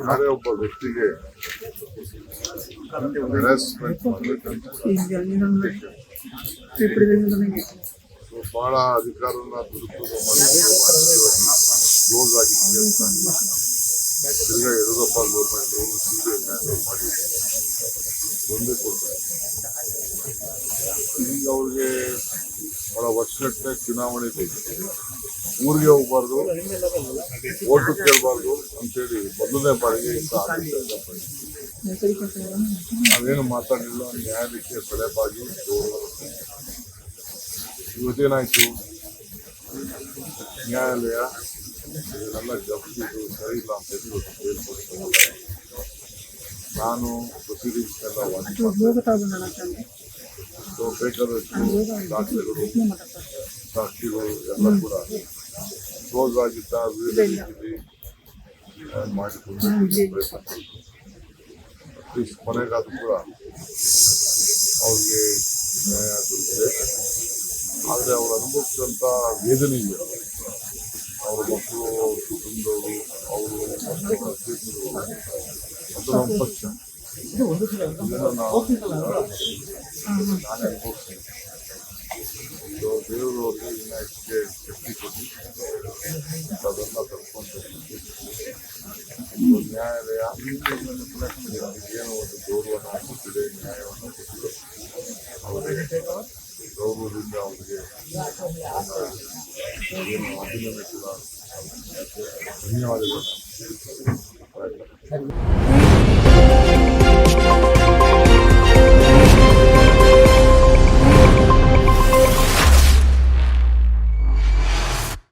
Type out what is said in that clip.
ಯಾರೇ ಒಬ್ಬ ವ್ಯಕ್ತಿಗೆ ಹ್ಯಾರಾಸ್ಮೆಂಟ್ ಮಾಡಬೇಕಂತ ಬಹಳ ಅಧಿಕಾರನ ದುರುಪಯೋಗ ಮಾಡಿ ಕ್ಲೋಸ್ ಆಗಿತ್ತು ಅಂತ ತಿರ್ಗಾ ಯಡಿಯೂರಪ್ಪ ಗೌರ್ಮೆಂಟ್ ಸಿಬಿಐ ಹ್ಯಾಂಡಲ್ ಮಾಡಿ ಒಂದೇ ಕೊಡ್ತಾರೆ. ಈಗ ಅವ್ರಿಗೆ ಬಹಳ ವರ್ಷಗಟ್ಟಲೆ ಚುನಾವಣೆ ಬೇಕು, ಊರಿಗೆ ಹೋಗ್ಬಾರ್ದು, ಓಟು ಕೇಳಬಾರ್ದು ಅಂತೇಳಿ ಮೊದಲನೇ ಬಾರಿಗೆ ನಾವೇನು ಮಾತಾಡಲಿಲ್ಲ. ನ್ಯಾಯಾಲಯಕ್ಕೆ ತಲೆಬಾಗಿ ಇವತ್ತೇನಾಯ್ತು, ನ್ಯಾಯಾಲಯ ಇದನ್ನೆಲ್ಲ ಜಪ್ತಿದ್ದು ಸರಿ ಇಲ್ಲ ಅಂತ ಹೇಳಿ ಹೇಳ್ಕೊಡ್ತಾರೆ. ನಾನು ಪ್ರೊಸೀಡಿಂಗ್ಸ್ನೆಲ್ಲ ಬೇಕಾದಷ್ಟು ದಾಖಲೆಗಳು ಸಾಕ್ಷಿಗಳು ಎಲ್ಲ ಕೂಡ ಕ್ಲೋಸ್ ಆಗಿದ್ದ ಮಾಡಿಕೊಂಡು ಅಟ್ಲೀಸ್ಟ್ ಕೊನೆಗಾದ್ರೂ ಕೂಡ ಅವ್ರಿಗೆ ನ್ಯಾಯ ದೊರಕಿದೆ. ಆದರೆ ಅವ್ರು ಅನುಭವಿಸಿದಂಥ ವೇದನೆ ಇದೆ, ಅವ್ರ ಮಕ್ಕಳು, ಅವ್ರ ಕುಟುಂಬದವರು, ಅವರು ಅದು ನಮ್ಮ ಪಕ್ಷ, ಇದನ್ನು ನಾವು ನಾನೇ ಅನುಭವಿಸ್ತೀನಿ. ದೇವರು ಅವ್ರಿಗೆ ಇನ್ನೂ ಹೆಚ್ಚಿಗೆ ಶಕ್ತಿ ಕೊಟ್ಟು ಅದನ್ನು ತರ್ಕೊಂಡು ನ್ಯಾಯಾಲಯ ಏನು ಒಂದು ಗೌರವವನ್ನು ಕೊಟ್ಟಿದೆ, ನ್ಯಾಯವನ್ನು ಕೊಟ್ಟಿದೆ. ಅವರಿಗೆ ಗೌರವದಿಂದ ಅವರಿಗೆ ಏನು ಅಭಿನಂದನೆ ಕೂಡ ಧನ್ಯವಾದಗಳು.